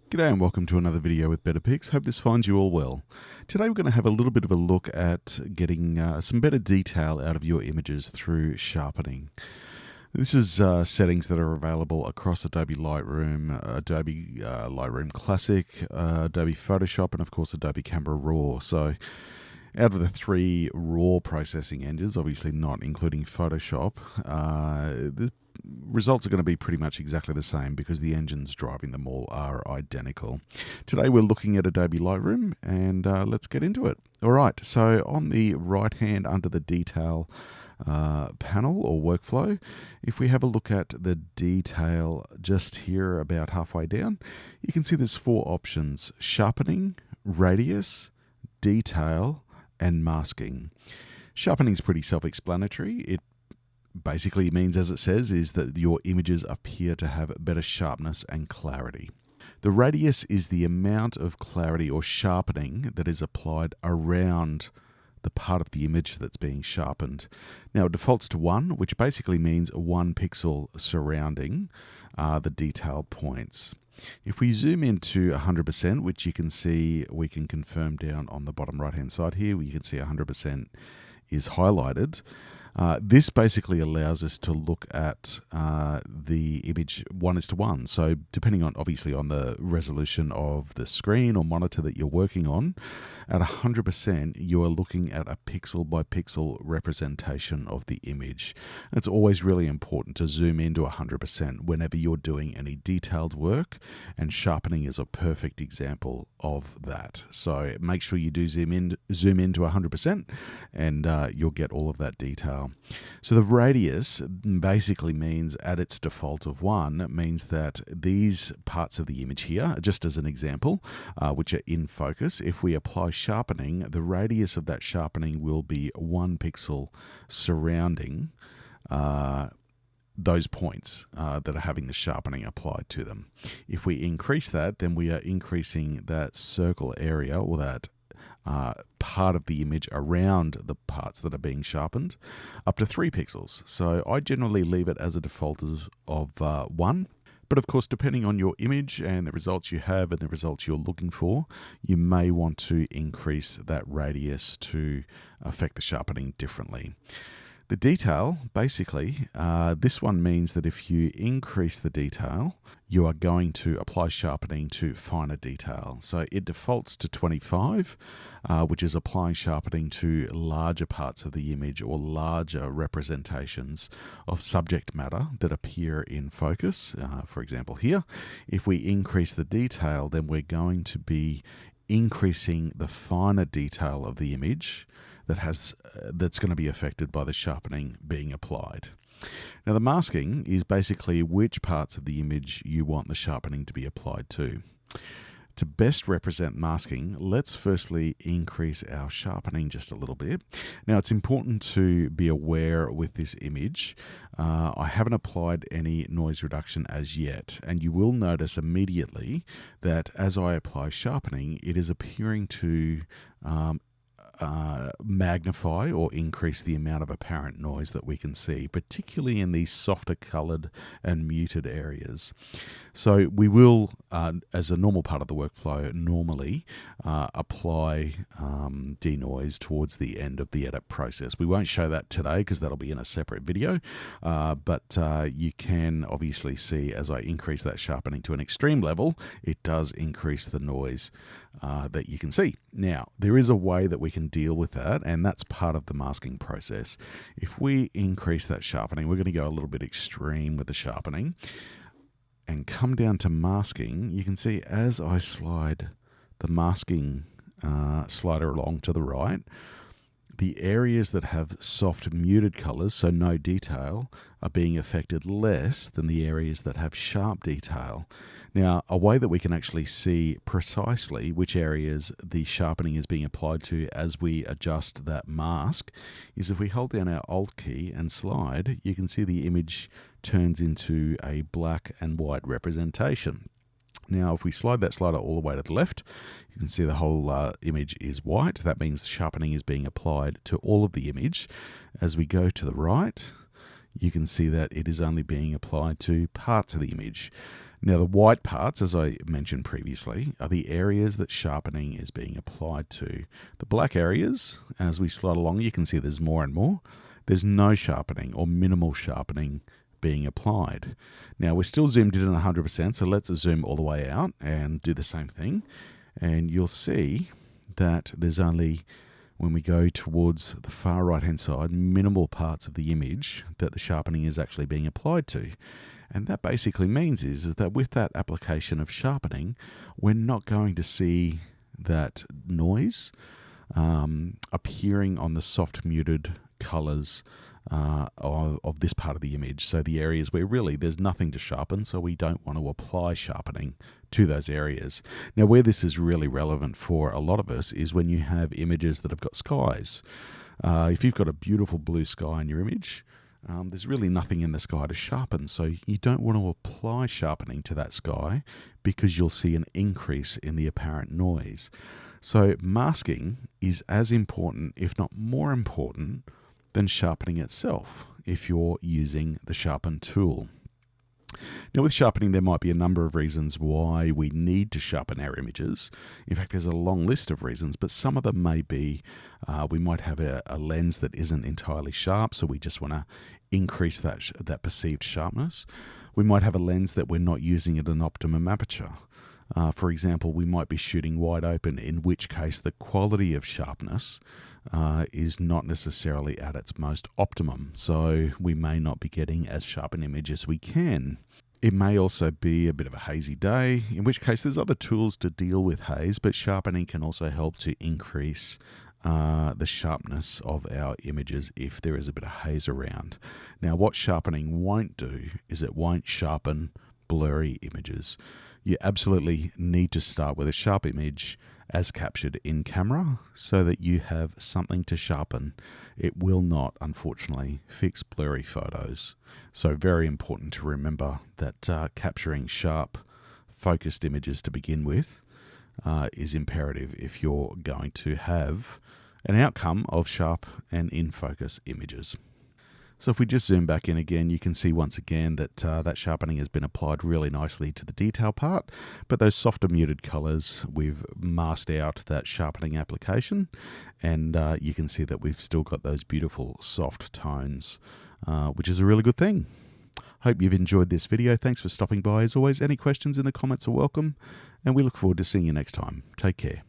G'day and welcome to another video with Better Picks. Hope this finds you all well. Today we're going to have a little bit of a look at getting some better detail out of your images through sharpening. This is settings that are available across Adobe Lightroom, Adobe Lightroom Classic, Adobe Photoshop, and of course Adobe Camera Raw. So out of the three raw processing engines, obviously not including Photoshop, the results are going to be pretty much exactly the same because the engines driving them all are identical. Today we're looking at Adobe Lightroom and let's get into it. All right, so on the right hand under the detail panel or workflow, if we have a look at the detail just here about halfway down, you can see there's four options: sharpening, radius, detail, and masking. Sharpening is pretty self-explanatory. It basically means, as it says, is that your images appear to have better sharpness and clarity. The radius is the amount of clarity or sharpening that is applied around the part of the image that's being sharpened. Now it defaults to 1, which basically means 1 pixel surrounding the detailed points. If we zoom into 100%, which you can see, we can confirm down on the bottom right hand side here, you can see 100% is highlighted. This basically allows us to look at the image 1:1. So depending on, obviously, on the resolution of the screen or monitor that you're working on, at 100% you are looking at a pixel by pixel representation of the image. It's always really important to zoom into 100% whenever you're doing any detailed work, and sharpening is a perfect example of that. So make sure you do zoom into 100% and you'll get all of that detail. So the radius basically means, at its default of 1, means that these parts of the image here, just as an example, which are in focus, if we apply sharpening, the radius of that sharpening will be 1 pixel surrounding those points that are having the sharpening applied to them. If we increase that, then we are increasing that circle area, or that part of the image around the parts that are being sharpened, up to 3 pixels. So I generally leave it as a default of 1. But of course, depending on your image and the results you have and the results you're looking for, you may want to increase that radius to affect the sharpening differently. The detail, basically, this one means that if you increase the detail, you are going to apply sharpening to finer detail. So it defaults to 25, which is applying sharpening to larger parts of the image or larger representations of subject matter that appear in focus. For example, here, if we increase the detail, then we're going to be increasing the finer detail of the image that's going to be affected by the sharpening being applied. Now, the masking is basically which parts of the image you want the sharpening to be applied to. To best represent masking, let's firstly increase our sharpening just a little bit. Now, it's important to be aware with this image, I haven't applied any noise reduction as yet, and you will notice immediately that as I apply sharpening, it is appearing to magnify or increase the amount of apparent noise that we can see, particularly in these softer colored and muted areas. So we will, as a normal part of the workflow, normally apply denoise towards the end of the edit process. We won't show that today because that'll be in a separate video, but you can obviously see as I increase that sharpening to an extreme level, it does increase the noise that you can see. Now, there is a way that we can deal with that, and that's part of the masking process. If we increase that sharpening, we're going to go a little bit extreme with the sharpening and come down to masking. You can see as I slide the masking slider along to the right, the areas that have soft muted colors, so no detail, are being affected less than the areas that have sharp detail. Now, a way that we can actually see precisely which areas the sharpening is being applied to as we adjust that mask is if we hold down our Alt key and slide, you can see the image turns into a black and white representation. Now, if we slide that slider all the way to the left, you can see the whole image is white. That means sharpening is being applied to all of the image. As we go to the right, you can see that it is only being applied to parts of the image. Now, the white parts, as I mentioned previously, are the areas that sharpening is being applied to. The black areas, as we slide along, you can see there's more and more. There's no sharpening or minimal sharpening being applied. Now, we're still zoomed in at 100%, so let's zoom all the way out and do the same thing. And you'll see that there's only, when we go towards the far right-hand side, minimal parts of the image that the sharpening is actually being applied to. And that basically means is that with that application of sharpening, we're not going to see that noise appearing on the soft muted colors of this part of the image. So the areas where really there's nothing to sharpen, so we don't want to apply sharpening to those areas. Now, where this is really relevant for a lot of us is when you have images that have got skies. If you've got a beautiful blue sky in your image, there's really nothing in the sky to sharpen, so you don't want to apply sharpening to that sky because you'll see an increase in the apparent noise. So masking is as important, if not more important, than sharpening itself if you're using the sharpen tool. Now, with sharpening, there might be a number of reasons why we need to sharpen our images. In fact, there's a long list of reasons, but some of them may be we might have a lens that isn't entirely sharp, so we just want to increase that perceived sharpness. We might have a lens that we're not using at an optimum aperture. For example, we might be shooting wide open, in which case the quality of sharpness is not necessarily at its most optimum. So we may not be getting as sharp an image as we can. It may also be a bit of a hazy day, in which case there's other tools to deal with haze, but sharpening can also help to increase the sharpness of our images if there is a bit of haze around. Now, what sharpening won't do is it won't sharpen blurry images. You absolutely need to start with a sharp image as captured in camera so that you have something to sharpen. It will not, unfortunately, fix blurry photos. So very important to remember that capturing sharp, focused images to begin with is imperative if you're going to have an outcome of sharp and in focus images. So if we just zoom back in again, you can see once again that that sharpening has been applied really nicely to the detail part, but those softer muted colors, we've masked out that sharpening application, and you can see that we've still got those beautiful soft tones, which is a really good thing. Hope you've enjoyed this video. Thanks for stopping by. As always, any questions in the comments are welcome, and we look forward to seeing you next time. Take care.